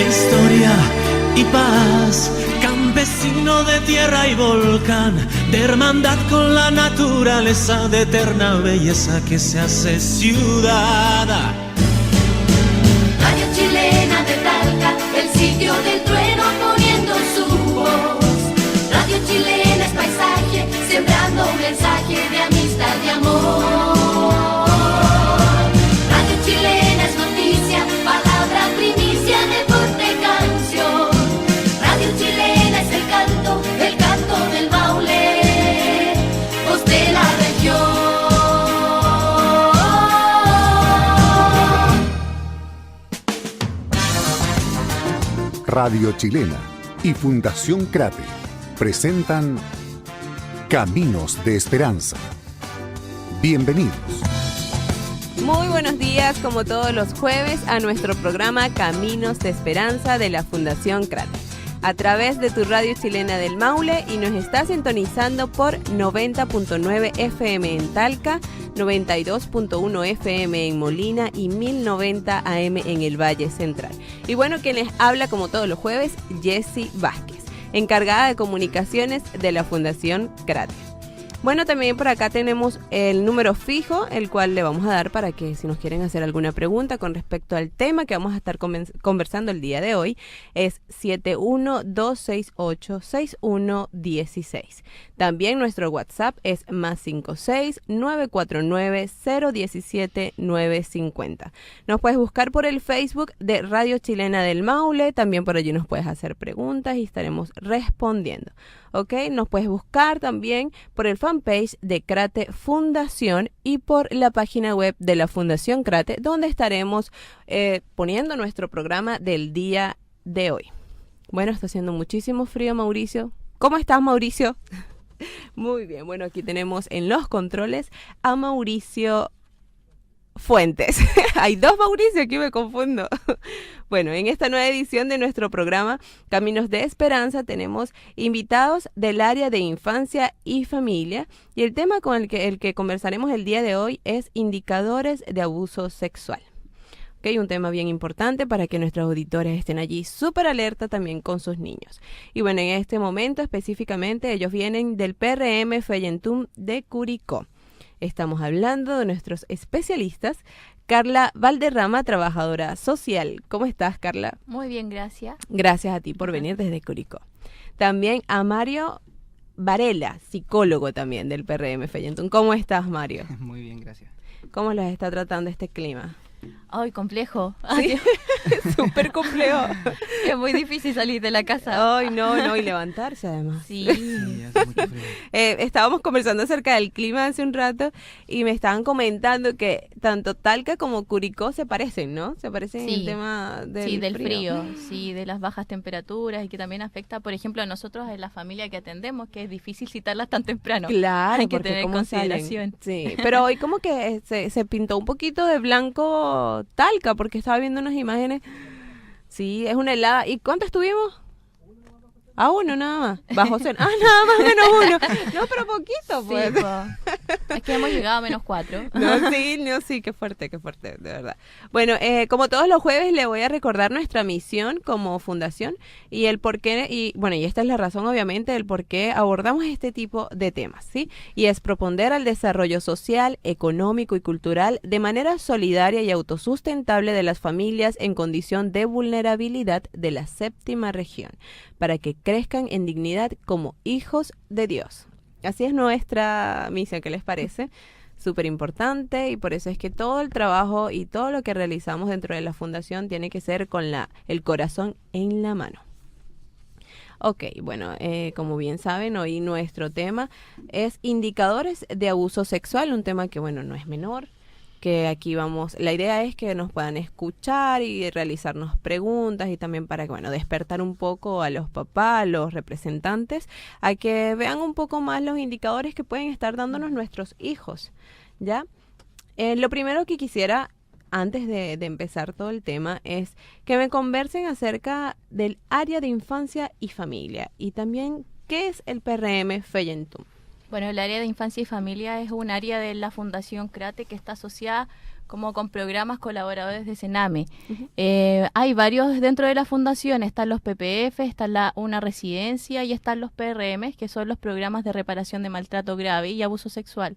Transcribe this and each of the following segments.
historia y paz, campesino de tierra y volcán, de hermandad con la naturaleza, de eterna belleza que se hace ciudad. Radio Chilena de Talca, el sitio del trueno poniendo su voz. Radio Chilena es paisaje, sembrando un mensaje de amistad y amor. Radio Chilena es noticia, palabra, primicia, deporte, canción. Radio Chilena es el canto del Maule, voz de la región. Radio Chilena y Fundación Crate presentan Caminos de Esperanza. Bienvenidos. Muy buenos días, como todos los jueves, a nuestro programa Caminos de Esperanza de la Fundación Crate, a través de tu radio chilena del Maule, y nos está sintonizando por 90.9 FM en Talca, 92.1 FM en Molina y 1090 AM en el Valle Central. Y bueno, quien les habla como todos los jueves, Jessie Vázquez, encargada de comunicaciones de la Fundación Crate. Bueno, también por acá tenemos el número fijo, el cual le vamos a dar para que si nos quieren hacer alguna pregunta con respecto al tema que vamos a estar conversando el día de hoy, es 712686116. También nuestro WhatsApp es +56 949 017 950. Nos puedes buscar por el Facebook de Radio Chilena del Maule, también por allí nos puedes hacer preguntas y estaremos respondiendo. ¿Ok? Nos puedes buscar también por el fanpage de Crate Fundación y por la página web de la Fundación Crate, donde estaremos poniendo nuestro programa del día de hoy. Bueno, está haciendo muchísimo frío, Mauricio. ¿Cómo estás, Mauricio? Muy bien, bueno, aquí tenemos en los controles a Mauricio Fuentes. Hay dos Mauricio, aquí me confundo. Bueno, en esta nueva edición de nuestro programa Caminos de Esperanza tenemos invitados del área de infancia y familia, y el tema con el que conversaremos el día de hoy es indicadores de abuso sexual. Okay, un tema bien importante para que nuestros auditores estén allí súper alerta también con sus niños. Y bueno, en este momento específicamente ellos vienen del PRM Feyentún de Curicó. Estamos hablando de nuestros especialistas, Carla Valderrama, trabajadora social. ¿Cómo estás, Carla? Muy bien, gracias. Gracias a ti por venir desde Curicó. También a Mario Varela, psicólogo también del PRM Feyentún. ¿Cómo estás, Mario? Muy bien, gracias. ¿Cómo les está tratando este clima? Ay, complejo. Sí, súper complejo. Es muy difícil salir de la casa. Ay, no, y levantarse además. Sí. Sí, hace mucho frío. Estábamos conversando acerca del clima hace un rato y me estaban comentando que tanto Talca como Curicó se parecen, ¿no? Se parecen en el tema del frío. Sí, de las bajas temperaturas, y que también afecta, por ejemplo, a nosotros en la familia que atendemos, que es difícil citarlas tan temprano. Claro, hay que porque tener cómo consideración. salen. Sí, pero hoy como que se pintó un poquito de blanco Talca, porque estaba viendo unas imágenes. Sí, es una helada. ¿Y cuánto estuvimos? Uno nada más. Bajo cero. Nada más -1. No, pero poquito, pues. Sí, es que hemos llegado a -4. Sí, qué fuerte, de verdad. Bueno, como todos los jueves, le voy a recordar nuestra misión como fundación y el por qué, y esta es la razón, obviamente, del por qué abordamos este tipo de temas, ¿sí? Y es propender al desarrollo social, económico y cultural de manera solidaria y autosustentable de las familias en condición de vulnerabilidad de la séptima región, para que crezcan en dignidad como hijos de Dios. Así es nuestra misión, ¿qué les parece? Súper importante, y por eso es que todo el trabajo y todo lo que realizamos dentro de la fundación tiene que ser con el corazón en la mano. Ok, bueno, como bien saben, hoy nuestro tema es indicadores de abuso sexual, un tema que, bueno, no es menor, que aquí vamos, la idea es que nos puedan escuchar y realizarnos preguntas, y también para que, bueno, despertar un poco a los papás, a los representantes, a que vean un poco más los indicadores que pueden estar dándonos nuestros hijos, ¿ya? Lo primero que quisiera, antes de empezar todo el tema, es que me conversen acerca del área de infancia y familia, y también qué es el PRM Feyentún. Bueno, el área de infancia y familia es un área de la Fundación Crate que está asociada como con programas colaboradores de Sename. Hay varios dentro de la fundación, están los PPF, está una residencia y están los PRM, que son los programas de reparación de maltrato grave y abuso sexual.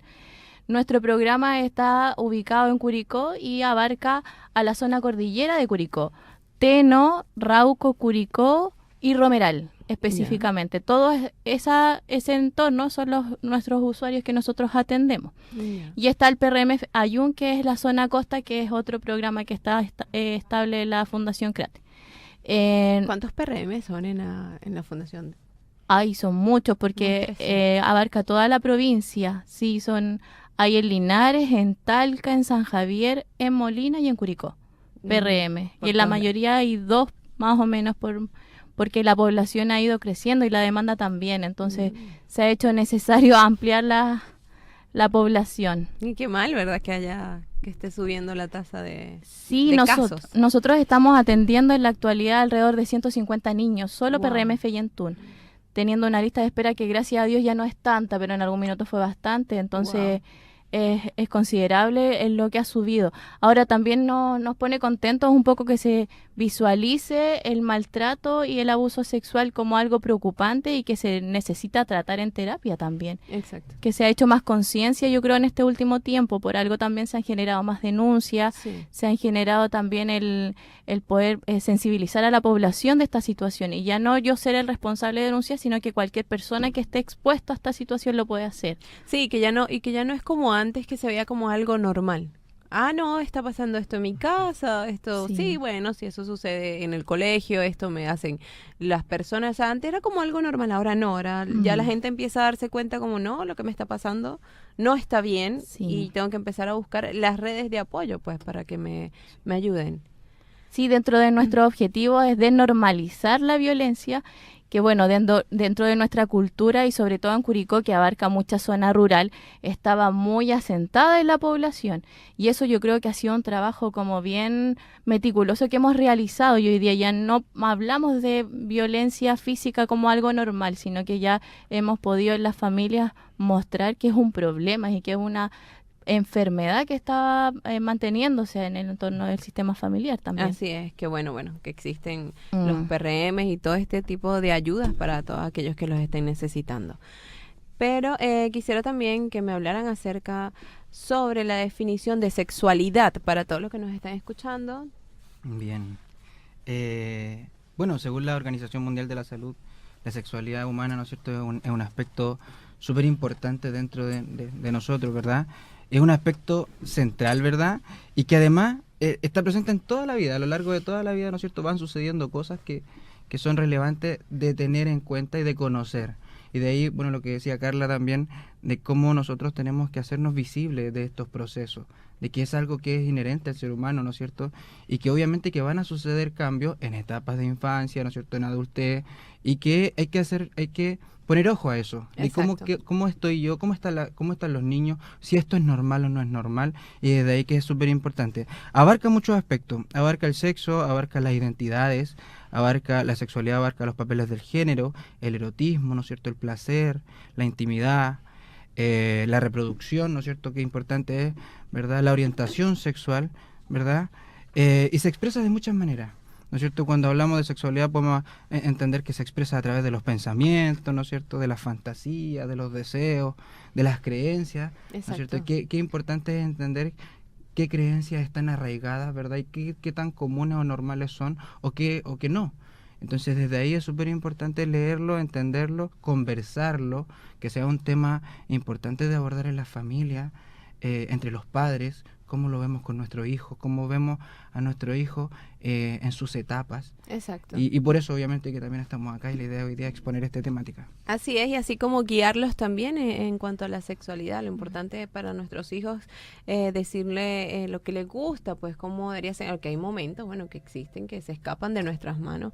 Nuestro programa está ubicado en Curicó y abarca a la zona cordillera de Curicó, Teno, Rauco, Curicó y Romeral específicamente. Todo ese entorno son nuestros usuarios que nosotros atendemos. Y está el PRM Ayun, que es la zona costa, que es otro programa que está estable en la Fundación CRATE. ¿Cuántos PRM son en la fundación? Ay, son muchos porque abarca toda la provincia. Sí, hay en Linares, en Talca, en San Javier, en Molina y en Curicó. PRM. Y en la mayoría hay 2 más o menos porque la población ha ido creciendo y la demanda también. Entonces se ha hecho necesario ampliar la población. Y qué mal, ¿verdad? Que esté subiendo la tasa de casos. Nosotros estamos atendiendo en la actualidad alrededor de 150 niños, solo PRM Feyentún, teniendo una lista de espera que gracias a Dios ya no es tanta, pero en algún minuto fue bastante. Entonces es considerable en lo que ha subido. Ahora también nos pone contentos un poco que se visualice el maltrato y el abuso sexual como algo preocupante y que se necesita tratar en terapia también. Exacto. Que se ha hecho más conciencia, yo creo, en este último tiempo. Por algo también se han generado más denuncias, se han generado también el poder sensibilizar a la población de esta situación. Y ya no yo ser el responsable de denuncias, sino que cualquier persona que esté expuesta a esta situación lo puede hacer. Sí, que ya no es como antes, que se veía como algo normal. No, está pasando esto en mi casa, esto, sí, bueno, si eso sucede en el colegio, esto me hacen las personas. Antes era como algo normal, ahora no, ahora ya la gente empieza a darse cuenta como no, lo que me está pasando no está bien y tengo que empezar a buscar las redes de apoyo, pues, para que me ayuden. Sí, dentro de nuestro objetivo es desnormalizar la violencia, que bueno, dentro de nuestra cultura y sobre todo en Curicó, que abarca mucha zona rural, estaba muy asentada en la población. Y eso yo creo que ha sido un trabajo como bien meticuloso que hemos realizado. Y hoy día ya no hablamos de violencia física como algo normal, sino que ya hemos podido en las familias mostrar que es un problema y que es una enfermedad que está manteniéndose en el entorno del sistema familiar también. Así es, que bueno, que existen los PRM y todo este tipo de ayudas para todos aquellos que los estén necesitando. Pero quisiera también que me hablaran acerca sobre la definición de sexualidad para todos los que nos están escuchando. Bien. Bueno, según la Organización Mundial de la Salud, la sexualidad humana, ¿no es cierto?, es un aspecto súper importante dentro de nosotros, ¿verdad? Es un aspecto central, ¿verdad? Y que además está presente en toda la vida, a lo largo de toda la vida, ¿no es cierto? Van sucediendo cosas que son relevantes de tener en cuenta y de conocer. Y de ahí, bueno, lo que decía Carla también, de cómo nosotros tenemos que hacernos visibles de estos procesos, de que es algo que es inherente al ser humano, ¿no es cierto? Y que obviamente que van a suceder cambios en etapas de infancia, ¿no es cierto?, en adultez, y que hay que poner ojo a eso, de cómo estoy yo, cómo están los niños, si esto es normal o no es normal, y desde ahí que es súper importante. Abarca muchos aspectos, abarca el sexo, abarca las identidades, abarca la sexualidad, abarca los papeles del género, el erotismo, ¿no es cierto?, el placer, la intimidad, la reproducción, ¿no es cierto?, qué importante es, ¿verdad?, la orientación sexual, ¿verdad?, y se expresa de muchas maneras. ¿No es cierto? Cuando hablamos de sexualidad podemos entender que se expresa a través de los pensamientos, ¿no es cierto?, de las fantasías, de los deseos, de las creencias, ¿no es cierto? Qué importante es entender qué creencias están arraigadas, ¿verdad?, y qué tan comunes o normales son o qué no. Entonces desde ahí es súper importante leerlo, entenderlo, conversarlo, que sea un tema importante de abordar en la familia, entre los padres, cómo lo vemos con nuestro hijo, cómo vemos a nuestro hijo en sus etapas. Exacto. Y por eso obviamente que también estamos acá y la idea hoy día es exponer esta temática. Así es, y así como guiarlos también en cuanto a la sexualidad. Lo importante es para nuestros hijos decirle lo que les gusta, pues cómo debería ser, porque hay momentos, bueno, que existen, que se escapan de nuestras manos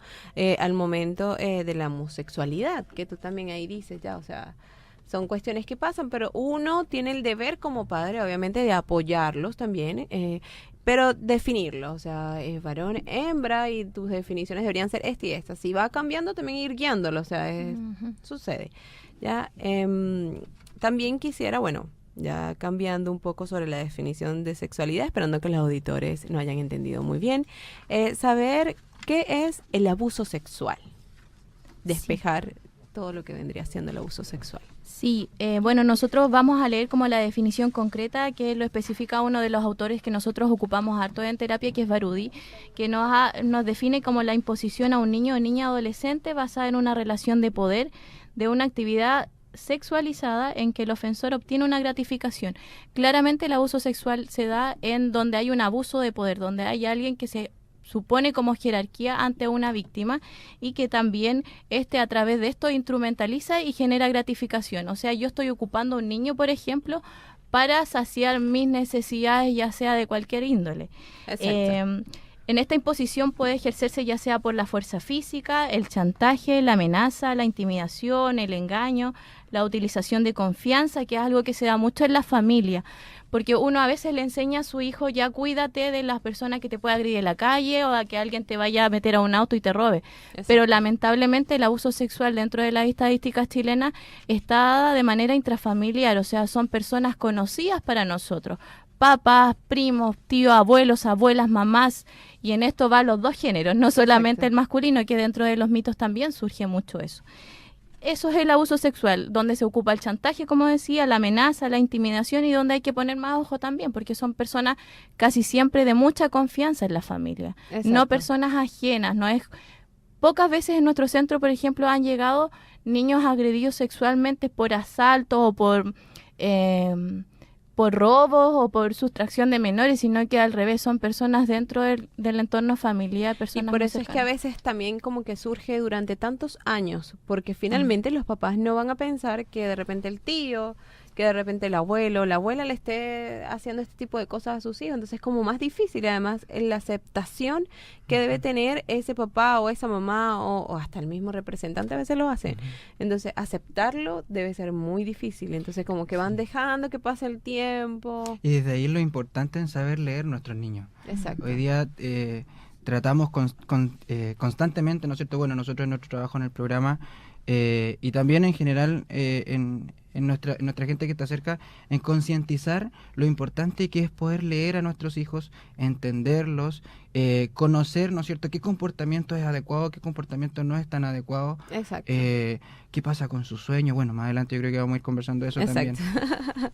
al momento de la homosexualidad, que tú también ahí dices ya, o sea, son cuestiones que pasan, pero uno tiene el deber como padre, obviamente, de apoyarlos también, pero definirlo, o sea, es varón, hembra, y tus definiciones deberían ser esta y esta. Si va cambiando, también ir guiándolo, o sea, sucede. Ya, también quisiera, bueno, Ya cambiando un poco sobre la definición de sexualidad, esperando que los auditores no hayan entendido muy bien. Saber qué es el abuso sexual. Despejar todo lo que vendría siendo el abuso sexual. Sí, bueno, nosotros vamos a leer como la definición concreta que lo especifica uno de los autores que nosotros ocupamos harto en terapia, que es Barudi, que nos define como la imposición a un niño o niña adolescente basada en una relación de poder de una actividad sexualizada en que el ofensor obtiene una gratificación. Claramente el abuso sexual se da en donde hay un abuso de poder, donde hay alguien que se supone como jerarquía ante una víctima y que también a través de esto instrumentaliza y genera gratificación. O sea, yo estoy ocupando a un niño, por ejemplo, para saciar mis necesidades, ya sea de cualquier índole. En esta imposición puede ejercerse ya sea por la fuerza física, el chantaje, la amenaza, la intimidación, el engaño, la utilización de confianza, que es algo que se da mucho en la familia, porque uno a veces le enseña a su hijo, ya cuídate de las personas que te pueda agredir en la calle o a que alguien te vaya a meter a un auto y te robe. Exacto. Pero lamentablemente el abuso sexual dentro de las estadísticas chilenas está dada de manera intrafamiliar, o sea, son personas conocidas para nosotros, papás, primos, tíos, abuelos, abuelas, mamás, y en esto va los dos géneros, no solamente el masculino, que dentro de los mitos también surge mucho eso. Eso es el abuso sexual, donde se ocupa el chantaje, como decía, la amenaza, la intimidación, y donde hay que poner más ojo también, porque son personas casi siempre de mucha confianza en la familia, no personas ajenas. No es pocas veces en nuestro centro, por ejemplo, han llegado niños agredidos sexualmente por asalto o por robos o por sustracción de menores, sino que al revés, son personas dentro del entorno familiar, personas. Y por eso es que a veces también como que surge durante tantos años, porque finalmente los papás no van a pensar que de repente el tío, que de repente el abuelo, la abuela le esté haciendo este tipo de cosas a sus hijos. Entonces es como más difícil, además, la aceptación que debe tener ese papá o esa mamá o hasta el mismo representante a veces lo hace. Entonces aceptarlo debe ser muy difícil. Entonces como que van dejando que pase el tiempo. Y desde ahí lo importante en saber leer nuestros niños. Exacto. Hoy día tratamos constantemente, ¿no es cierto? Bueno, nosotros en nuestro trabajo en el programa y también en general en nuestra gente que está cerca, en concientizar lo importante que es poder leer a nuestros hijos, entenderlos, conocer, ¿no es cierto?, qué comportamiento es adecuado, qué comportamiento no es tan adecuado. Exacto. Qué pasa con sus sueños. Bueno, más adelante yo creo que vamos a ir conversando de eso. Exacto. También.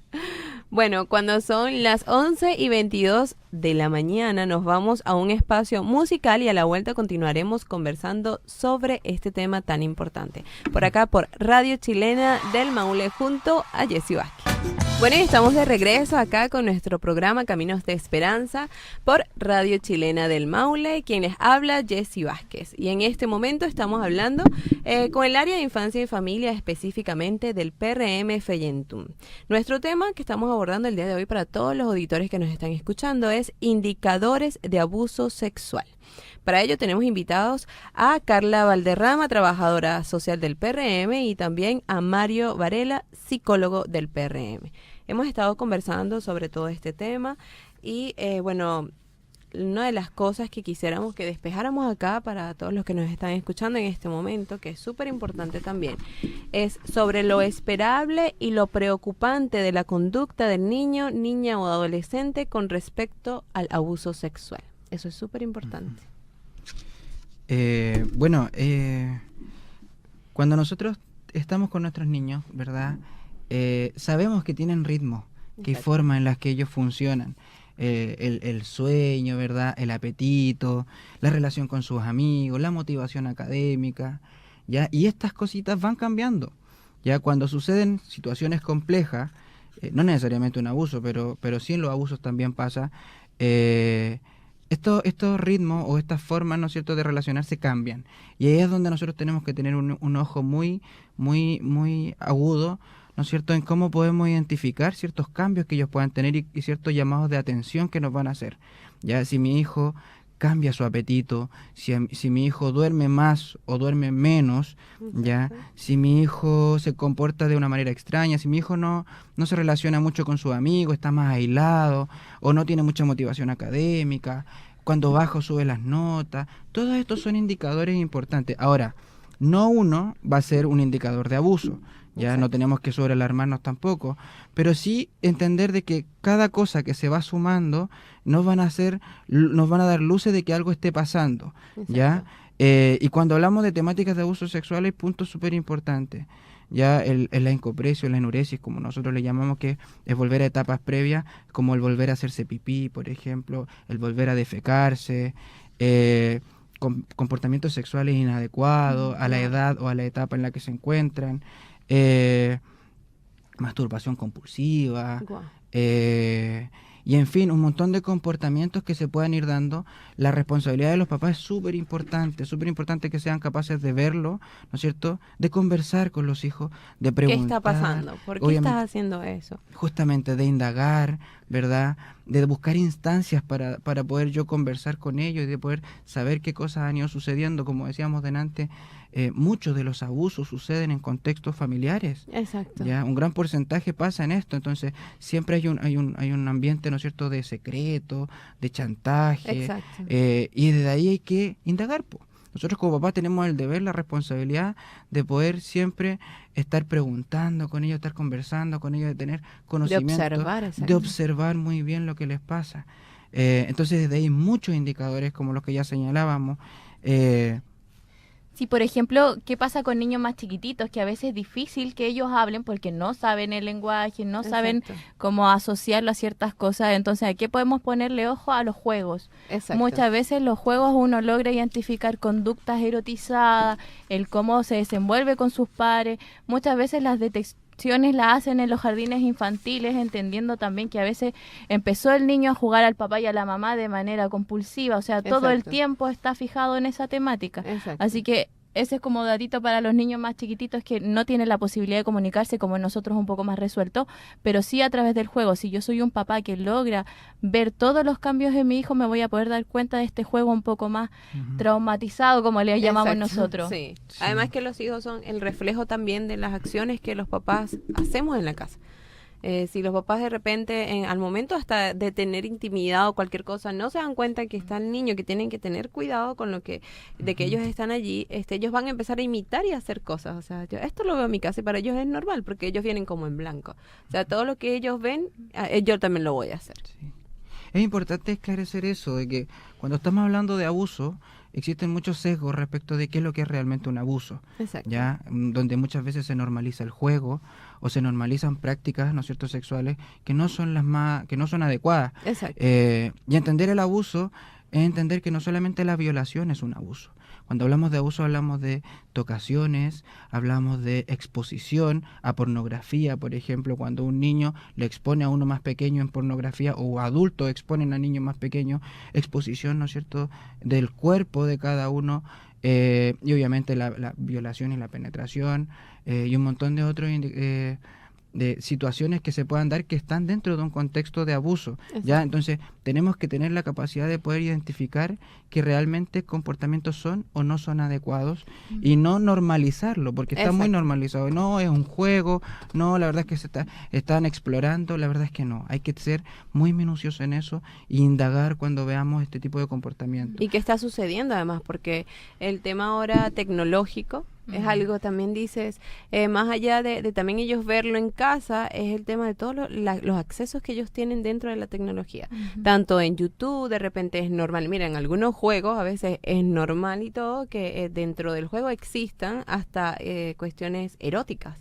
Bueno, cuando son las 11:22 de la mañana nos vamos a un espacio musical y a la vuelta continuaremos conversando sobre este tema tan importante. Por acá, por Radio Chilena del Maule, junto a Jessy Vázquez. Bueno, y estamos de regreso acá con nuestro programa Caminos de Esperanza por Radio Chilena del Maule. Quien les habla, Jessy Vázquez. Y en este momento estamos hablando con el área de infancia y familia, específicamente del PRM Feyentum. Nuestro tema que estamos abordando el día de hoy para todos los auditores que nos están escuchando es indicadores de abuso sexual. Para ello tenemos invitados a Carla Valderrama, trabajadora social del PRM, y también a Mario Varela, psicólogo del PRM. Hemos estado conversando sobre todo este tema y bueno, una de las cosas que quisiéramos que despejáramos acá para todos los que nos están escuchando en este momento, que es súper importante también, es sobre lo esperable y lo preocupante de la conducta del niño, niña o adolescente con respecto al abuso sexual. Eso es súper importante. Bueno, cuando nosotros estamos con nuestros niños, ¿verdad? Sabemos que tienen ritmo, que hay formas en las que ellos funcionan. El sueño, ¿verdad? El apetito, la relación con sus amigos, la motivación académica, ¿ya? Y estas cositas van cambiando. Ya cuando suceden situaciones complejas, no necesariamente un abuso, pero sí en los abusos también pasa, estos ritmos o estas formas, ¿no es cierto?, de relacionarse cambian. Y ahí es donde nosotros tenemos que tener un ojo muy, muy, muy agudo, ¿no es cierto?, en cómo podemos identificar ciertos cambios que ellos puedan tener y ciertos llamados de atención que nos van a hacer. Ya si mi hijo cambia su apetito, si mi hijo duerme más o duerme menos, ya si mi hijo se comporta de una manera extraña, si mi hijo no se relaciona mucho con sus amigos, está más aislado o no tiene mucha motivación académica, cuando baja o sube las notas, todos estos son indicadores importantes. Ahora, no uno va a ser un indicador de abuso, Ya Exacto. no tenemos que sobrealarmarnos tampoco, pero sí entender de que cada cosa que se va sumando nos van a dar luces de que algo esté pasando, ¿ya? Exacto. Y cuando hablamos de temáticas de abuso sexual hay puntos súper importantes. Ya la encoprecio, la enuresis, como nosotros le llamamos, que es volver a etapas previas, como el volver a hacerse pipí, por ejemplo, el volver a defecarse, comportamientos sexuales inadecuados a la Claro. edad o a la etapa en la que se encuentran, eh, masturbación compulsiva, Guau. y en fin, un montón de comportamientos que se puedan ir dando. La responsabilidad de los papás es súper importante que sean capaces de verlo, ¿no es cierto?, de conversar con los hijos, de ¿Qué preguntar. está pasando? ¿Por qué obviamente, estás haciendo eso? justamente de indagar, ¿verdad? De buscar instancias para poder yo conversar con ellos y de poder saber qué cosas han ido sucediendo. Como decíamos delante, muchos de los abusos suceden en contextos familiares. Exacto. Ya, un gran porcentaje pasa en esto, entonces siempre hay un ambiente, ¿no es cierto?, de secreto, de chantaje, Exacto. y desde ahí hay que indagar, po. Nosotros como papás tenemos el deber, la responsabilidad de poder siempre estar preguntando con ellos, estar conversando con ellos, de tener conocimiento, observar, de exacto. observar muy bien lo que les pasa. Entonces desde ahí hay muchos indicadores como los que ya señalábamos. Sí, por ejemplo, ¿qué pasa con niños más chiquititos? Que a veces es difícil que ellos hablen porque no saben el lenguaje, no saben Exacto. cómo asociarlo a ciertas cosas. Entonces, ¿a qué podemos ponerle ojo? A los juegos. Exacto. Muchas veces los juegos uno logra identificar conductas erotizadas, el cómo se desenvuelve con sus pares. Muchas veces las detecciones las hacen en los jardines infantiles, entendiendo también que a veces empezó el niño a jugar al papá y a la mamá de manera compulsiva, o sea, todo el Exacto. tiempo está fijado en esa temática. Exacto. Así que ese es como datito para los niños más chiquititos que no tienen la posibilidad de comunicarse como nosotros un poco más resuelto, pero sí a través del juego. Si yo soy un papá que logra ver todos los cambios de mi hijo, me voy a poder dar cuenta de este juego un poco más traumatizado, como le llamamos Exacto. nosotros. Sí. Sí. Además que los hijos son el reflejo también de las acciones que los papás hacemos en la casa. Si los papás de repente, al momento hasta de tener intimidad o cualquier cosa, no se dan cuenta que está el niño, que tienen que tener cuidado con lo que, de que ellos están allí, ellos van a empezar a imitar y a hacer cosas. O sea, yo esto lo veo en mi casa y para ellos es normal porque ellos vienen como en blanco. O sea, todo lo que ellos ven, yo también lo voy a hacer. Sí. Es importante esclarecer eso, de que cuando estamos hablando de abuso, existen muchos sesgos respecto de qué es lo que es realmente un abuso, Exacto. ya donde muchas veces se normaliza el juego o se normalizan prácticas, ¿no es cierto?, sexuales que no son que no son adecuadas. Exacto. Y entender el abuso es entender que no solamente la violación es un abuso. Cuando hablamos de abuso hablamos de tocaciones, hablamos de exposición a pornografía, por ejemplo, cuando un niño le expone a uno más pequeño en pornografía o adultos exponen a niños más pequeños, exposición, ¿no es cierto?, del cuerpo de cada uno, y obviamente la violación y la penetración, y un montón de otros de situaciones que se puedan dar que están dentro de un contexto de abuso. ¿Ya? Entonces tenemos que tener la capacidad de poder identificar que realmente comportamientos son o no son adecuados y no normalizarlo, porque está muy Exacto. normalizado. No, es un juego, no, la verdad es que están explorando, la verdad es que no. Hay que ser muy minucioso en eso e indagar cuando veamos este tipo de comportamiento. ¿Y qué está sucediendo además? Porque el tema ahora tecnológico es algo, también dices, más allá de también ellos verlo en casa, es el tema de todos los accesos que ellos tienen dentro de la tecnología. Tanto en YouTube, de repente es normal. Mira, en algunos juegos a veces es normal y todo que dentro del juego existan hasta cuestiones eróticas.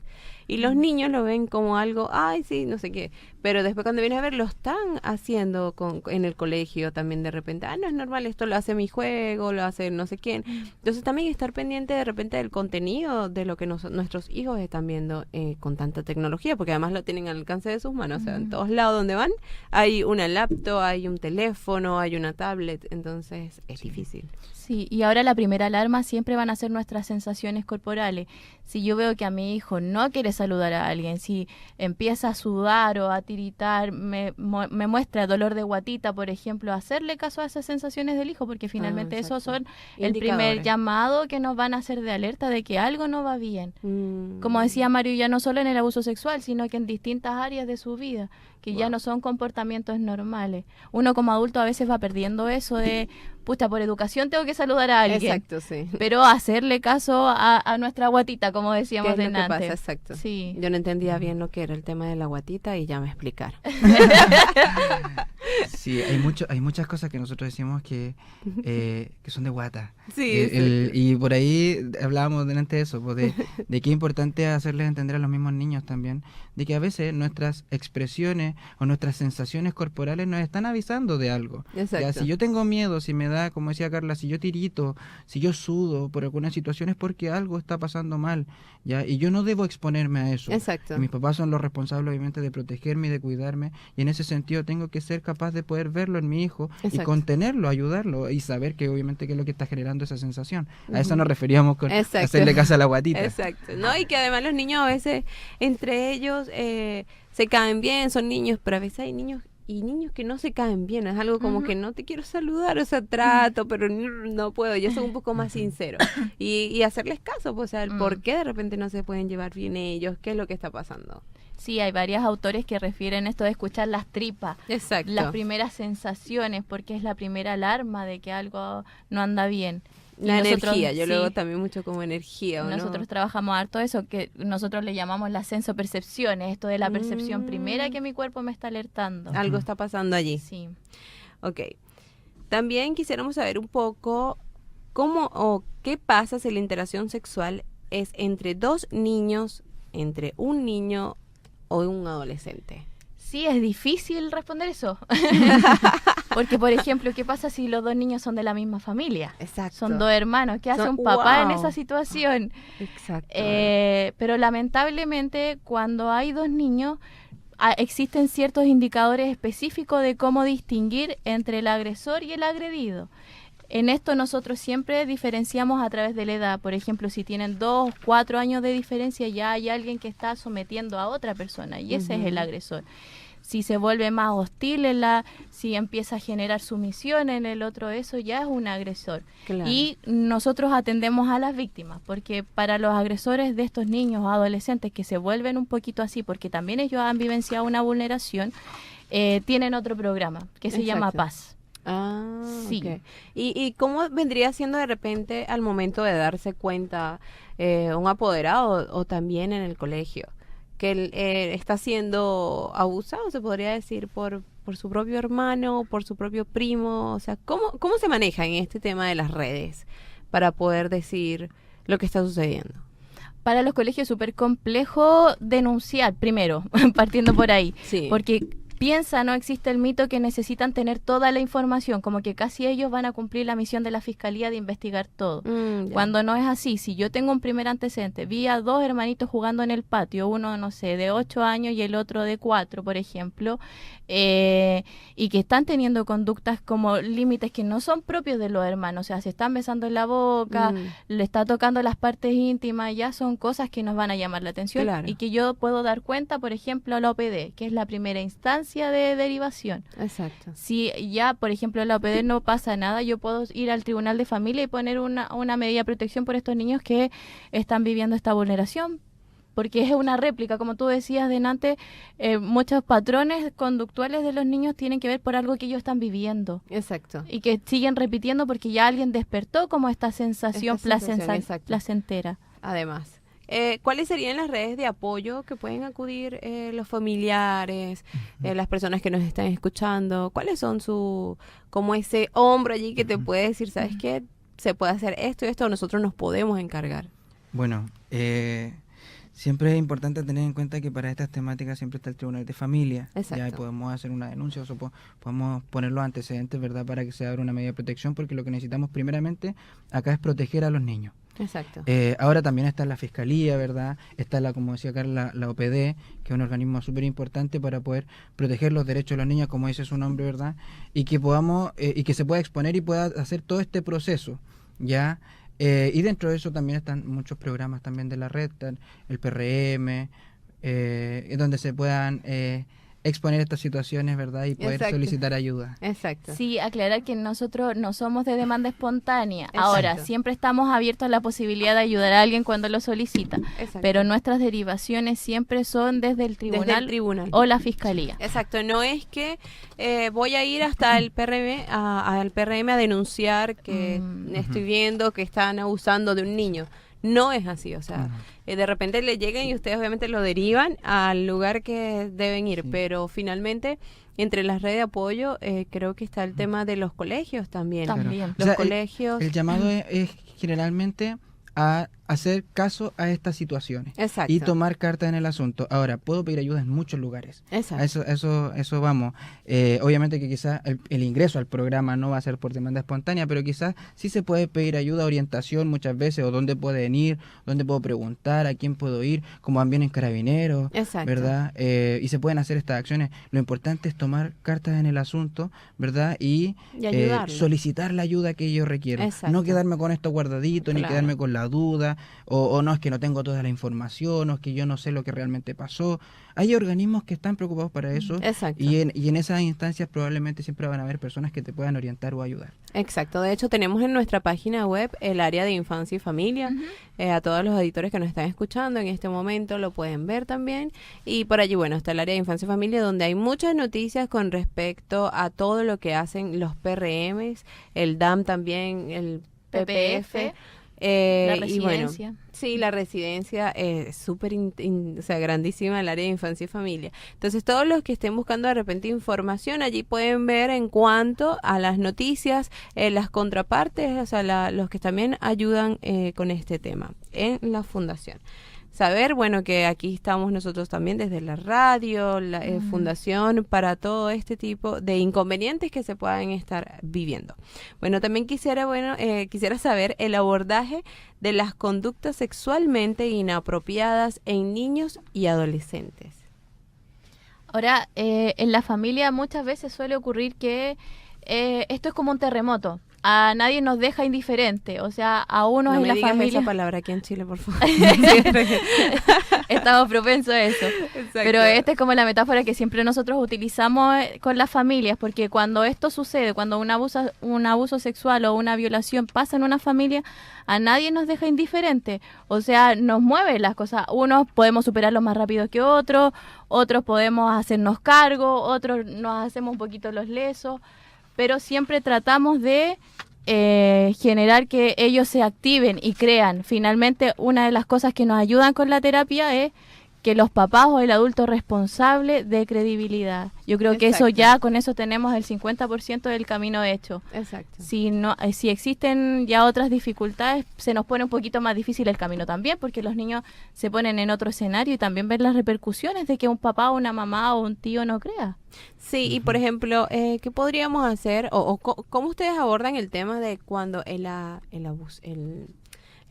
Y los niños lo ven como algo, ay, sí, no sé qué. Pero después cuando vienes a ver, lo están haciendo en el colegio también de repente. Ah, no es normal, esto lo hace mi juego, lo hace no sé quién. Entonces también estar pendiente de repente del contenido de lo que nuestros hijos están viendo con tanta tecnología, porque además lo tienen al alcance de sus manos. O sea, en todos lados donde van hay una laptop, hay un teléfono, hay una tablet. Entonces es difícil. Sí, y ahora la primera alarma siempre van a ser nuestras sensaciones corporales. Si yo veo que a mi hijo no quiere saludar a alguien, si empieza a sudar o a tiritar, me muestra dolor de guatita, por ejemplo, hacerle caso a esas sensaciones del hijo, porque finalmente esos son el primer Indicadores. llamado que nos van a hacer de alerta de que algo no va bien. Mm. Como decía Mario, ya no solo en el abuso sexual, sino que en distintas áreas de su vida, que ya no son comportamientos normales. Uno como adulto a veces va perdiendo eso de, pucha, por educación tengo que saludar a alguien. Exacto, sí. Pero hacerle caso a nuestra guatita, como ¿Qué decíamos es lo que delante. pasa? Exacto. Sí. Yo no entendía bien lo que era el tema de la guatita y ya me explicaron. Sí, hay muchas cosas que nosotros decimos que son de guata. Sí, Y por ahí hablábamos delante de eso, pues, de qué importante es hacerles entender a los mismos niños también, de que a veces nuestras expresiones o nuestras sensaciones corporales nos están avisando de algo. Exacto. Ya, si yo tengo miedo, si me da, como decía Carla, si yo tirito, si yo sudo por alguna situación es porque algo está pasando mal, ¿ya? Y yo no debo exponerme a eso. Exacto. Y mis papás son los responsables, obviamente, de protegerme y de cuidarme, y en ese sentido tengo que ser capaz de poder verlo en mi hijo y Exacto. contenerlo, ayudarlo y saber que obviamente qué es lo que está generando esa sensación. A eso nos referíamos con Exacto. hacerle caso a la guatita. Exacto, ¿no? Y que además los niños a veces, entre ellos, se caen bien, son niños, pero a veces hay niños y niños que no se caen bien, es algo como que no te quiero saludar, o sea, trato, pero no puedo, ya son un poco más sinceros. Y hacerles caso, pues, o sea, el por qué de repente no se pueden llevar bien ellos, qué es lo que está pasando. Sí, hay varios autores que refieren esto de escuchar las tripas, Exacto. las primeras sensaciones, porque es la primera alarma de que algo no anda bien. Y La nosotros, energía, yo sí, lo veo también mucho como energía, ¿o no? nosotros trabajamos harto eso, que nosotros le llamamos las sensopercepciones, esto de la percepción primera que mi cuerpo me está alertando. Algo está pasando allí. Sí. Ok. También quisiéramos saber un poco cómo o qué pasa si la interacción sexual es entre dos niños, entre un niño o un adolescente. Sí, es difícil responder eso. Porque, por ejemplo, ¿qué pasa si los dos niños son de la misma familia? Exacto. Son dos hermanos. ¿Qué hace Son- un papá en ¡wow! esa situación? Exacto. Pero lamentablemente, cuando hay dos niños, existen ciertos indicadores específicos de cómo distinguir entre el agresor y el agredido. En esto nosotros siempre diferenciamos a través de la edad. Por ejemplo, si tienen 2, 4 años de diferencia, ya hay alguien que está sometiendo a otra persona y ese es el agresor. Si se vuelve más hostil, si empieza a generar sumisión en el otro, eso ya es un agresor. Claro. Y nosotros atendemos a las víctimas, porque para los agresores de estos niños o adolescentes que se vuelven un poquito así, porque también ellos han vivenciado una vulneración, tienen otro programa que se llama Exacto. Paz. Ah, Sí. ok. ¿Y cómo vendría siendo de repente al momento de darse cuenta un apoderado o también en el colegio que él está siendo abusado, se podría decir, por su propio hermano, por su propio primo? O sea, ¿cómo se maneja en este tema de las redes para poder decir lo que está sucediendo? Para los colegios es súper complejo denunciar, primero, partiendo por ahí. Sí. Porque no existe el mito que necesitan tener toda la información, como que casi ellos van a cumplir la misión de la fiscalía de investigar todo. Ya. Cuando no es así, si yo tengo un primer antecedente, vi a dos hermanitos jugando en el patio, uno, no sé, de 8 años y el otro de 4, por ejemplo, y que están teniendo conductas como límites que no son propios de los hermanos, o sea, se están besando en la boca, le está tocando las partes íntimas, ya son cosas que nos van a llamar la atención Claro. y que yo puedo dar cuenta, por ejemplo, a la OPD, que es la primera instancia de derivación. Exacto. Si ya, por ejemplo, en la OPD no pasa nada, yo puedo ir al tribunal de familia y poner una medida de protección por estos niños que están viviendo esta vulneración, porque es una réplica, como tú decías delante, muchos patrones conductuales de los niños tienen que ver por algo que ellos están viviendo Exacto. y que siguen repitiendo porque ya alguien despertó como esta sensación, exacto. placentera. Además, ¿cuáles serían las redes de apoyo que pueden acudir los familiares, las personas que nos están escuchando? ¿Cuáles son como ese hombro allí que te puede decir, sabes qué, se puede hacer esto y esto, nosotros nos podemos encargar? Bueno, siempre es importante tener en cuenta que para estas temáticas siempre está el Tribunal de Familia. Exacto. Ya podemos hacer una denuncia o podemos poner los antecedentes, ¿verdad?, para que se abra una medida de protección, porque lo que necesitamos primeramente acá es proteger a los niños. Exacto. Ahora también está la Fiscalía, ¿verdad? Está como decía Carla, la OPD, que es un organismo súper importante para poder proteger los derechos de los niños, como dice su nombre, ¿verdad? Y que podamos, y que se pueda exponer y pueda hacer todo este proceso, ¿ya? Y dentro de eso también están muchos programas también de la red, el PRM, donde se puedan exponer estas situaciones, ¿verdad? Y poder Exacto. solicitar ayuda. Exacto. Sí, aclarar que nosotros no somos de demanda espontánea. Exacto. Ahora, siempre estamos abiertos a la posibilidad de ayudar a alguien cuando lo solicita, Exacto. pero nuestras derivaciones siempre son desde el tribunal, Desde el tribunal. o la fiscalía. Exacto, no es que voy a ir hasta el PRM al PRM a denunciar que estoy viendo que están abusando de un niño. No es así, o sea, de repente le llegan y ustedes obviamente lo derivan al lugar que deben ir, Sí. pero finalmente entre las redes de apoyo creo que está el tema de los colegios también. También. Los O sea, colegios. El llamado es generalmente a hacer caso a estas situaciones Exacto. y tomar cartas en el asunto. Ahora, puedo pedir ayuda en muchos lugares. Exacto. Eso vamos. Obviamente que quizás el ingreso al programa no va a ser por demanda espontánea, pero quizás sí se puede pedir ayuda, orientación muchas veces, o dónde pueden ir, dónde puedo preguntar, a quién puedo ir, como van bien en Carabineros, Exacto. ¿verdad? Y se pueden hacer estas acciones. Lo importante es tomar cartas en el asunto, ¿verdad? Y ayudarlo. solicitar la ayuda que yo requiero. Exacto. No quedarme con esto guardadito, ni Claro. quedarme con la duda, o no es que no tengo toda la información, o es que yo no sé lo que realmente pasó. Hay organismos que están preocupados para eso. Exacto. Y en esas instancias probablemente siempre van a haber personas que te puedan orientar o ayudar. Exacto, de hecho tenemos en nuestra página web el área de infancia y familia. A todos los editores que nos están escuchando en este momento lo pueden ver también, y por allí, bueno, está el área de infancia y familia, donde hay muchas noticias con respecto a todo lo que hacen los PRMs, el DAM también, el PPF. La Y bueno, residencia. sí, la residencia es súper, o sea, grandísima, el área de infancia y familia. Entonces, todos los que estén buscando de repente información, allí pueden ver en cuanto a las noticias, las contrapartes, o sea, los que también ayudan con este tema en la fundación. Saber, bueno, que aquí estamos nosotros también desde la radio, la fundación, para todo este tipo de inconvenientes que se puedan estar viviendo. Bueno, también quisiera saber el abordaje de las conductas sexualmente inapropiadas en niños y adolescentes. Ahora, en la familia muchas veces suele ocurrir que esto es como un terremoto. A nadie nos deja indiferente, o sea, a unos No en me la digas familia esa palabra aquí en Chile, por favor. estamos propensos a eso. Exacto. Pero esta es como la metáfora que siempre nosotros utilizamos con las familias, porque cuando esto sucede, cuando un abuso sexual o una violación pasa en una familia, a nadie nos deja indiferente. O sea, nos mueve las cosas. Unos podemos superarlo más rápido que otros podemos hacernos cargo, otros nos hacemos un poquito los lesos, pero siempre tratamos de generar que ellos se activen y crean. Finalmente, una de las cosas que nos ayudan con la terapia es que los papás o el adulto responsable dé credibilidad. Yo creo que eso Exacto. ya, con eso tenemos el 50% del camino hecho. Exacto. Si existen ya otras dificultades, se nos pone un poquito más difícil el camino también, porque los niños se ponen en otro escenario y también ven las repercusiones de que un papá, una mamá o un tío no crea. Sí, y por ejemplo, ¿qué podríamos hacer o cómo ustedes abordan el tema de cuando el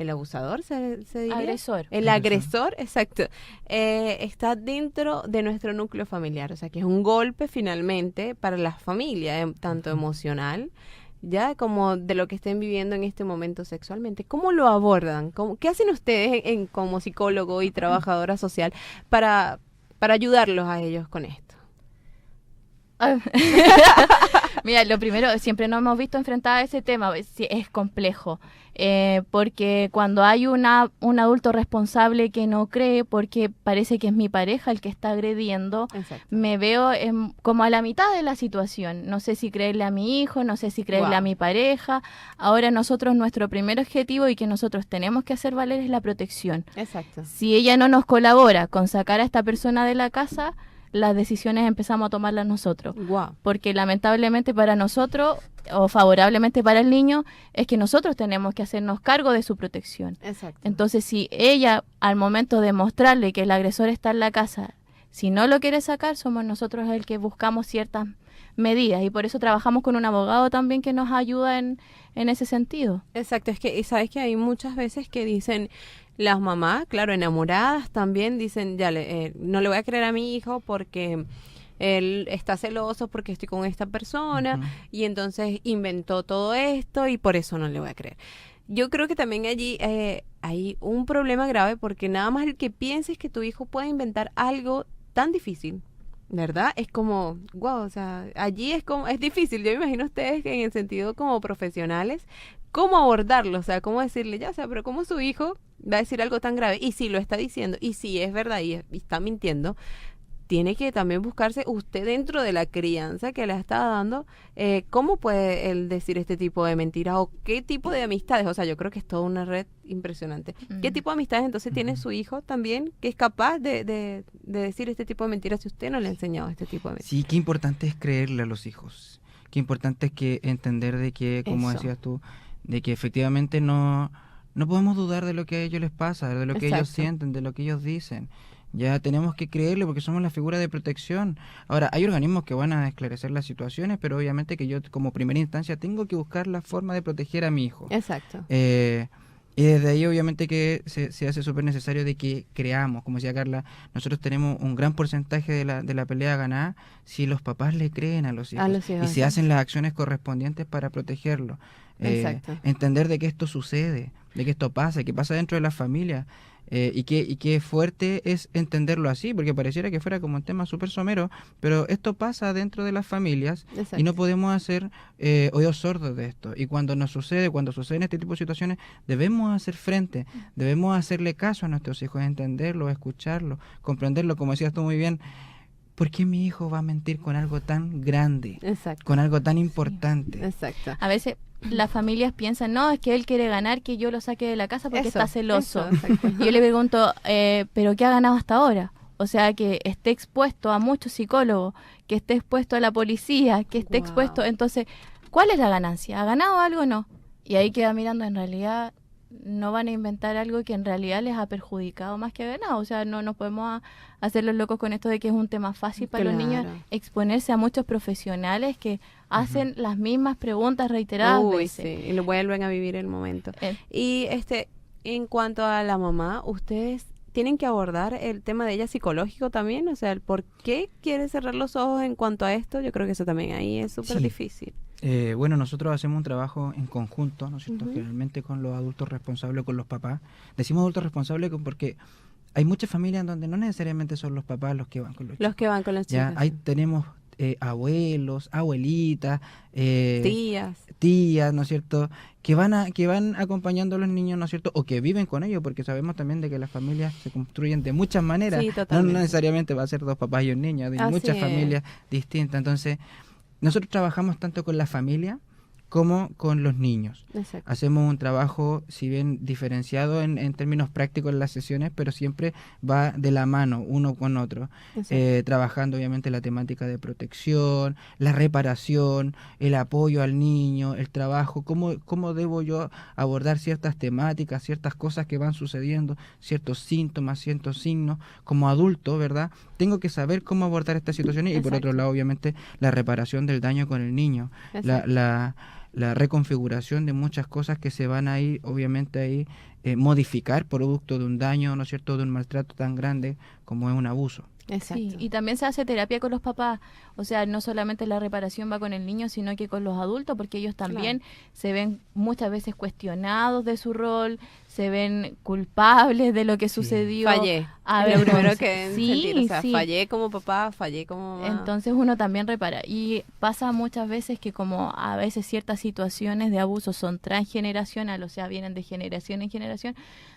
abusador se diría? Agresor. El agresor, exacto, está dentro de nuestro núcleo familiar, o sea que es un golpe finalmente para la familia, tanto emocional, ya como de lo que estén viviendo en este momento sexualmente. ¿Cómo lo abordan? ¿Qué hacen ustedes como psicólogo y trabajadora social para ayudarlos a ellos con esto? Mira, lo primero, siempre nos hemos visto enfrentadas a ese tema, es complejo, porque cuando hay un adulto responsable que no cree, porque parece que es mi pareja el que está agrediendo, Exacto. me veo como a la mitad de la situación. No sé si creerle a mi hijo, no sé si creerle Wow. a mi pareja. Ahora nosotros, nuestro primer objetivo y que nosotros tenemos que hacer valer es la protección. Exacto. Si ella no nos colabora con sacar a esta persona de la casa, las decisiones empezamos a tomarlas nosotros. Wow. Porque lamentablemente para nosotros, o favorablemente para el niño, es que nosotros tenemos que hacernos cargo de su protección. Exacto. Entonces, si ella, al momento de mostrarle que el agresor está en la casa, si no lo quiere sacar, somos nosotros el que buscamos ciertas medidas. Y por eso trabajamos con un abogado también que nos ayuda en ese sentido. Exacto, es que, ¿sabes que hay muchas veces que dicen las mamás, claro, enamoradas también, dicen, no le voy a creer a mi hijo porque él está celoso porque estoy con esta persona y entonces inventó todo esto y por eso no le voy a creer? Yo creo que también allí hay un problema grave porque nada más el que pienses que tu hijo puede inventar algo tan difícil, ¿verdad? Es como, wow, o sea, allí es como, es difícil. Yo me imagino ustedes que en el sentido como profesionales, cómo abordarlo, o sea, cómo decirle, ya, o sea, pero cómo su hijo va a decir algo tan grave, y si lo está diciendo, y si es verdad y está mintiendo, tiene que también buscarse usted dentro de la crianza que le está dando, cómo puede él decir este tipo de mentiras o qué tipo de amistades, o sea, yo creo que es toda una red impresionante. ¿Qué tipo de amistades entonces tiene su hijo también que es capaz de decir este tipo de mentiras si usted no le ha enseñado este tipo de mentiras? Sí, qué importante es creerle a los hijos. Qué importante es que entender de que, como Eso. decías tú, de que efectivamente no podemos dudar de lo que a ellos les pasa, de lo que ellos Exacto. sienten, de lo que ellos dicen. Ya tenemos que creerle porque somos la figura de protección. Ahora, hay organismos que van a esclarecer las situaciones, pero obviamente que yo como primera instancia tengo que buscar la forma de proteger a mi hijo. Exacto. Y desde ahí obviamente que se hace súper necesario de que creamos, como decía Carla, nosotros tenemos un gran porcentaje de la pelea ganada si los papás le creen a los hijos, los hijos, y se hacen las acciones correspondientes para protegerlo. Exacto. Entender de que esto sucede, de que esto pasa, que pasa dentro de la familia. Y que fuerte es entenderlo así, porque pareciera que fuera como un tema súper somero, pero esto pasa dentro de las familias. Exacto. Y no podemos hacer oídos sordos de esto. Y cuando suceden este tipo de situaciones, debemos hacer frente, debemos hacerle caso a nuestros hijos, entenderlo, escucharlo, comprenderlo, como decías tú muy bien. ¿Por qué mi hijo va a mentir con algo tan grande, Exacto. con algo tan importante? Exacto. A veces las familias piensan, no, es que él quiere ganar, que yo lo saque de la casa porque Eso, está celoso. eso, exacto. Y yo le pregunto, ¿pero qué ha ganado hasta ahora? O sea, que esté expuesto a muchos psicólogos, que esté expuesto a la policía, que esté Wow. expuesto. Entonces, ¿cuál es la ganancia? ¿Ha ganado algo o no? Y ahí queda mirando, en realidad no van a inventar algo que en realidad les ha perjudicado más que ha ganado. O sea, no nos podemos hacer los locos con esto de que es un tema fácil para los niños Claro. exponerse a muchos profesionales que hacen las mismas preguntas reiteradas Uy, veces. sí, y lo vuelven a vivir el momento. Eh, Y en cuanto a la mamá, ustedes tienen que abordar el tema de ella psicológico también, o sea, el por qué quiere cerrar los ojos en cuanto a esto, yo creo que eso también ahí es súper Sí. difícil. Bueno, nosotros hacemos un trabajo en conjunto, ¿no es cierto? Ujú. Generalmente con los adultos responsables, con los papás. Decimos adultos responsables porque hay muchas familias en donde no necesariamente son los papás los que van con los Los chicos. que van con los Ya, chicos. ahí tenemos abuelos, abuelitas, Tías. tías, ¿no es cierto? Que van acompañando a los niños, ¿no es cierto? O que viven con ellos, porque sabemos también de que las familias se construyen de muchas maneras. Sí, No totalmente. necesariamente va a ser dos papás y un niño, hay Así muchas es. familias distintas. Entonces, nosotros trabajamos tanto con la familia como con los niños. Exacto. Hacemos un trabajo, si bien diferenciado en términos prácticos en las sesiones, pero siempre va de la mano uno con otro, Exacto. trabajando obviamente la temática de protección, la reparación, el apoyo al niño, el trabajo, cómo debo yo abordar ciertas temáticas, ciertas cosas que van sucediendo, ciertos síntomas, ciertos signos, como adulto, ¿verdad? Tengo que saber cómo abordar estas situaciones y por Exacto. otro lado, obviamente, la reparación del daño con el niño, Exacto. la reconfiguración de muchas cosas que se van a ir, obviamente, ahí modificar producto de un daño, ¿no es cierto?, de un maltrato tan grande como es un abuso. Exacto. Sí, y también se hace terapia con los papás, o sea, no solamente la reparación va con el niño, sino que con los adultos, porque ellos también se ven muchas veces cuestionados de su rol, se ven culpables de lo que Sí. sucedió. Fallé. A Es ver, lo primero entonces, que deben sí, sentir, o sea, sí. fallé como papá, fallé como mamá. Entonces uno también repara. Y pasa muchas veces que como a veces ciertas situaciones de abuso son transgeneracionales, o sea, vienen de generación en generación,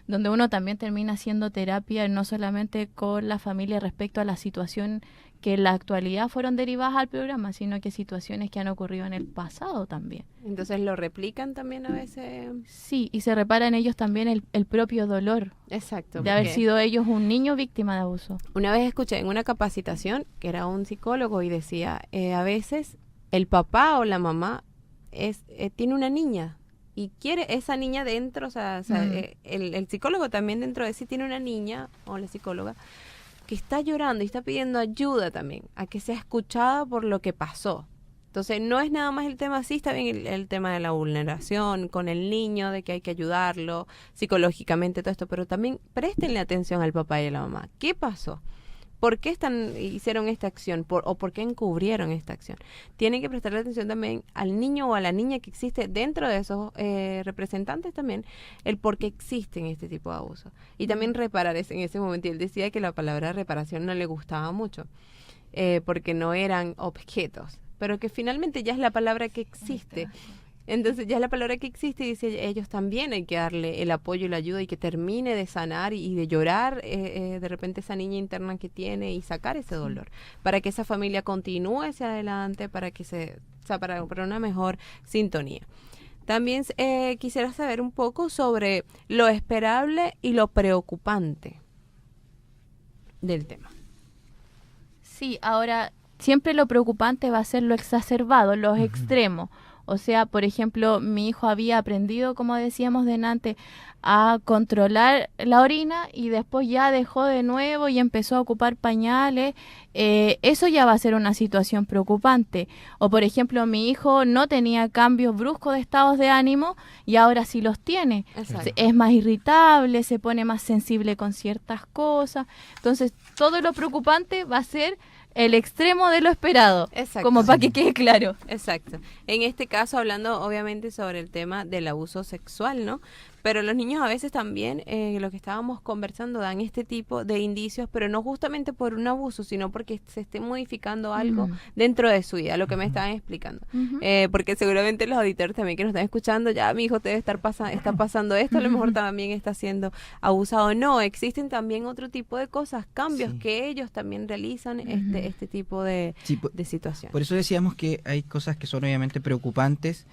donde uno también termina haciendo terapia no solamente con la familia respecto a la situación que en la actualidad fueron derivadas al programa, sino que situaciones que han ocurrido en el pasado también. Entonces lo replican también a veces. Sí, y se repara en ellos también el propio dolor Exacto. de haber porque sido ellos un niño víctima de abuso. Una vez escuché en una capacitación que era un psicólogo y decía, a veces el papá o la mamá tiene una niña y quiere esa niña dentro, o sea, el psicólogo también dentro de sí tiene una niña, o la psicóloga, que está llorando y está pidiendo ayuda también, a que sea escuchada por lo que pasó. Entonces, no es nada más el tema, sí está bien el tema de la vulneración con el niño, de que hay que ayudarlo psicológicamente, todo esto, pero también préstenle atención al papá y a la mamá. ¿Qué pasó? ¿Por qué hicieron esta acción? ¿O por qué encubrieron esta acción? Tienen que prestarle atención también al niño o a la niña que existe dentro de esos representantes también, el por qué existen este tipo de abusos. Y también reparar en ese momento. Y él decía que la palabra reparación no le gustaba mucho. porque no eran objetos, pero que finalmente ya es la palabra que existe. Entonces ya es la palabra que existe y dice, ellos también hay que darle el apoyo y la ayuda y que termine de sanar y de llorar de repente esa niña interna que tiene y sacar ese dolor, para que esa familia continúe hacia adelante, para que para una mejor sintonía. También quisiera saber un poco sobre lo esperable y lo preocupante del tema. Sí, ahora siempre lo preocupante va a ser lo exacerbado, los extremos. O sea, por ejemplo, mi hijo había aprendido, como decíamos delante, a controlar la orina y después ya dejó de nuevo y empezó a ocupar pañales. Eso ya va a ser una situación preocupante. O, por ejemplo, mi hijo no tenía cambios bruscos de estados de ánimo y ahora sí los tiene. Exacto. Es más irritable, se pone más sensible con ciertas cosas. Entonces, todo lo preocupante va a ser el extremo de lo esperado, Exacto. como para que quede claro. Exacto. En este caso, hablando obviamente sobre el tema del abuso sexual, ¿no? Pero los niños a veces también, lo que estábamos conversando, dan este tipo de indicios, pero no justamente por un abuso, sino porque se esté modificando algo dentro de su vida, lo que me estaban explicando. Porque seguramente los auditores también que nos están escuchando, ya mi hijo debe está pasando esto, a lo mejor también está siendo abusado. No, existen también otro tipo de cosas, cambios que ellos también realizan este tipo de situaciones. Por eso decíamos que hay cosas que son obviamente preocupantes,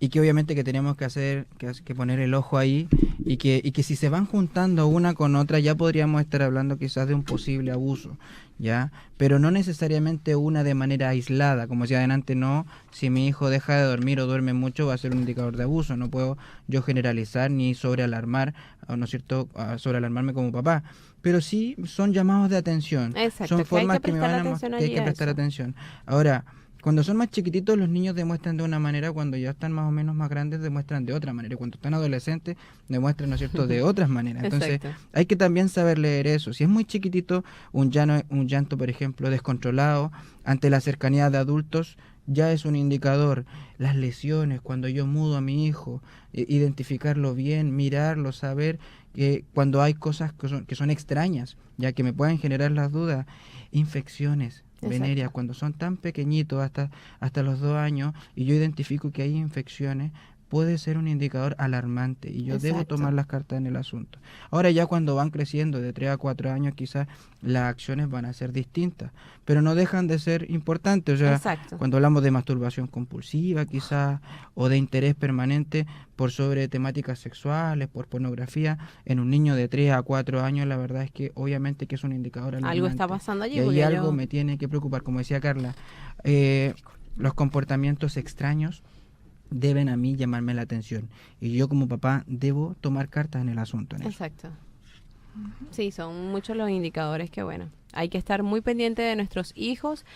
y que obviamente que tenemos que poner el ojo ahí, y que si se van juntando una con otra ya podríamos estar hablando quizás de un posible abuso, ¿ya? Pero no necesariamente una de manera aislada, como decía adelante, no, si mi hijo deja de dormir o duerme mucho va a ser un indicador de abuso, no puedo yo generalizar ni sobrealarmar, ¿no es cierto?, sobrealarmarme como papá, pero sí son llamados de atención. Exacto, Son formas que hay que prestar atención. Ahora, cuando son más chiquititos, los niños demuestran de una manera, cuando ya están más o menos más grandes, demuestran de otra manera. Cuando están adolescentes, demuestran, ¿no es cierto?, de otras maneras. Entonces, hay que también saber leer eso. Si es muy chiquitito, un llanto, por ejemplo, descontrolado, ante la cercanía de adultos, ya es un indicador. Las lesiones, cuando yo mudo a mi hijo, identificarlo bien, mirarlo, saber que cuando hay cosas que son extrañas, ya que me pueden generar las dudas, infecciones venéreas, cuando son tan pequeñitos, hasta los 2 años, y yo identifico que hay infecciones, puede ser un indicador alarmante y yo debo tomar las cartas en el asunto. Ahora ya cuando van creciendo de 3 a 4 años, quizás las acciones van a ser distintas, pero no dejan de ser importantes. O sea, cuando hablamos de masturbación compulsiva quizás, o de interés permanente por sobre temáticas sexuales, por pornografía, en un niño de 3 a 4 años, la verdad es que obviamente que es un indicador alarmante. Algo está pasando allí. Y ahí algo me tiene que preocupar, como decía Carla. Los comportamientos extraños deben a mí llamarme la atención y yo como papá debo tomar cartas en el asunto. Exacto. Sí, son muchos los indicadores que, bueno, hay que estar muy pendiente de nuestros hijos,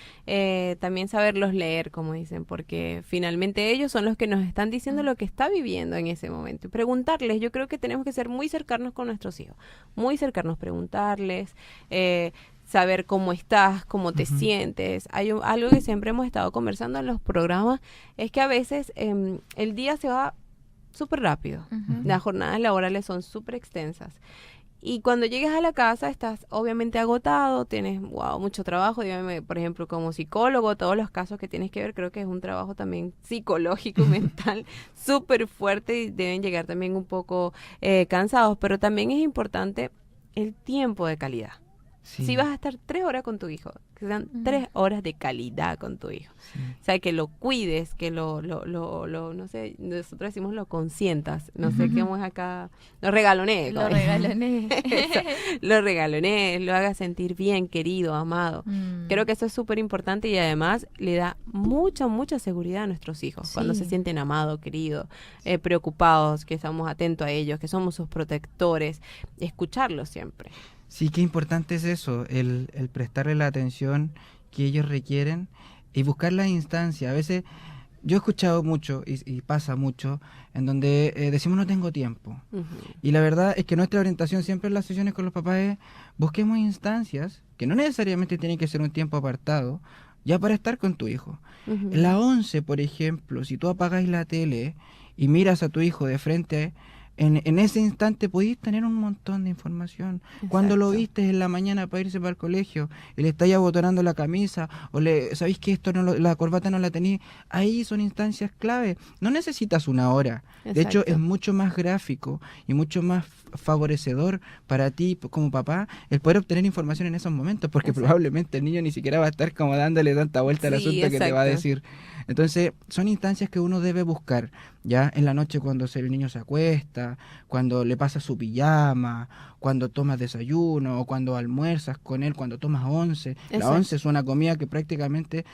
también saberlos leer, como dicen, porque finalmente ellos son los que nos están diciendo lo que está viviendo en ese momento. Y preguntarles, yo creo que tenemos que ser muy cercanos con nuestros hijos, muy cercanos, preguntarles, saber cómo estás, cómo te sientes. Hay algo que siempre hemos estado conversando en los programas, es que a veces el día se va súper rápido, las jornadas laborales son súper extensas. Y cuando llegues a la casa estás obviamente agotado, tienes mucho trabajo, dígame, por ejemplo, como psicólogo, todos los casos que tienes que ver, creo que es un trabajo también psicológico, mental, súper fuerte y deben llegar también un poco cansados, pero también es importante el tiempo de calidad. Si vas a estar 3 horas con tu hijo, que sean 3 horas de calidad con tu hijo. O sea, que lo cuides, que lo no sé, nosotros decimos lo consientas, no sé qué vamos acá, lo regalonees. Lo regalonees, lo hagas sentir bien, querido, amado. Creo que eso es súper importante y además le da mucha seguridad a nuestros hijos, cuando se sienten amados, queridos, preocupados, que estamos atentos a ellos, que somos sus protectores, escucharlos siempre. Sí, qué importante es eso, el prestarle la atención que ellos requieren y buscar las instancias. A veces yo he escuchado mucho y pasa mucho en donde decimos no tengo tiempo. Y la verdad es que nuestra orientación siempre en las sesiones con los papás es busquemos instancias que no necesariamente tienen que ser un tiempo apartado ya para estar con tu hijo. La 11, por ejemplo, si tú apagas la tele y miras a tu hijo de frente en ese instante podéis tener un montón de información. Cuando lo viste en la mañana para irse para el colegio y le estáis abotonando la camisa o sabéis que esto la corbata no la tenéis, ahí son instancias clave. No necesitas una hora. De hecho, es mucho más gráfico y mucho más favorecedor para ti como papá el poder obtener información en esos momentos, porque probablemente el niño ni siquiera va a estar como dándole tanta vuelta al asunto que te va a decir. Entonces, son instancias que uno debe buscar, ya en la noche cuando el niño se acuesta, cuando le pasa su pijama, cuando tomas desayuno, o cuando almuerzas con él, cuando tomas once. La once es una comida que prácticamente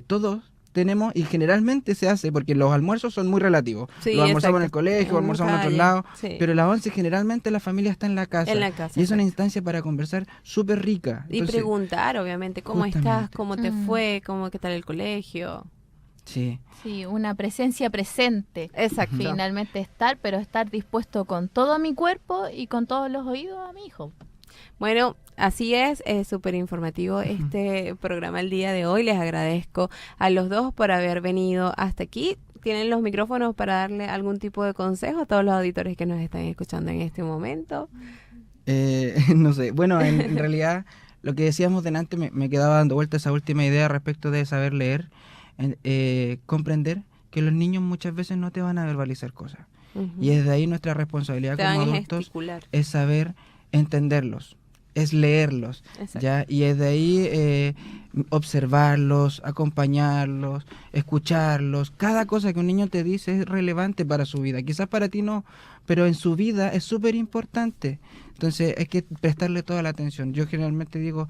todos tenemos y generalmente se hace, porque los almuerzos son muy relativos. Los almorzamos en el colegio, almorzamos en otros lados, pero la once generalmente la familia está en la casa. Y es una instancia para conversar súper rica. Entonces, y preguntar, obviamente, ¿cómo estás? ¿Cómo te fue? ¿Qué tal el colegio? Sí, una presencia presente. Exacto. Finalmente pero estar dispuesto con todo mi cuerpo y con todos los oídos a mi hijo. Bueno, así es súper informativo este programa el día de hoy. Les agradezco a los dos por haber venido hasta aquí. ¿Tienen los micrófonos para darle algún tipo de consejo a todos los auditores que nos están escuchando en este momento? No sé, bueno, en realidad lo que decíamos delante me quedaba dando vuelta esa última idea respecto de saber leer. Comprender que los niños muchas veces no te van a verbalizar cosas. Y es de ahí nuestra responsabilidad como adultos, es saber entenderlos, es leerlos, ¿ya? Y es de ahí observarlos, acompañarlos, escucharlos. Cada cosa que un niño te dice es relevante para su vida. Quizás para ti no, pero en su vida es súper importante. Entonces hay que prestarle toda la atención. Yo generalmente digo,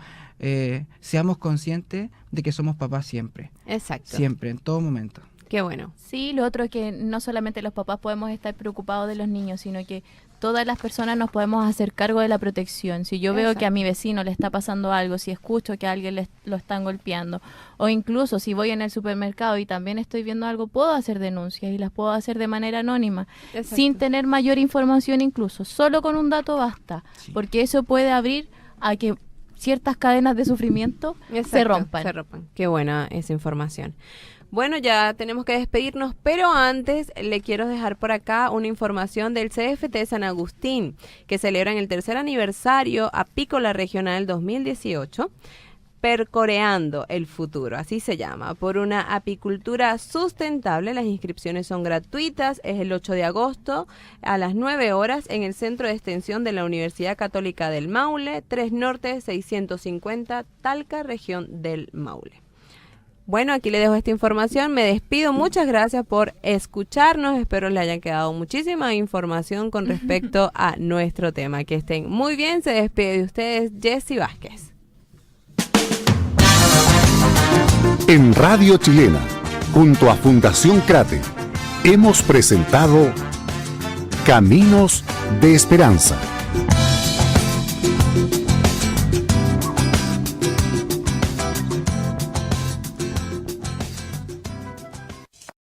seamos conscientes de que somos papás siempre. Exacto. Siempre, en todo momento. Qué bueno. Sí, lo otro es que no solamente los papás podemos estar preocupados de los niños, sino que todas las personas nos podemos hacer cargo de la protección. Si yo veo que a mi vecino le está pasando algo, si escucho que a alguien lo están golpeando, o incluso si voy en el supermercado y también estoy viendo algo, puedo hacer denuncias y las puedo hacer de manera anónima, sin tener mayor información incluso. Solo con un dato basta, porque eso puede abrir a que ciertas cadenas de sufrimiento se rompan. Qué buena esa información. Bueno, ya tenemos que despedirnos, pero antes le quiero dejar por acá una información del CFT San Agustín, que celebran el 3er aniversario Apícola Regional 2018, Percoreando el Futuro, así se llama, por una apicultura sustentable. Las inscripciones son gratuitas, es el 8 de agosto a las 9 horas en el Centro de Extensión de la Universidad Católica del Maule, 3 Norte 650, Talca, región del Maule. Bueno, aquí le dejo esta información, me despido, muchas gracias por escucharnos, espero les haya quedado muchísima información con respecto a nuestro tema. Que estén muy bien, se despide de ustedes Jessy Vázquez. En Radio Chilena, junto a Fundación Crate, hemos presentado Caminos de Esperanza.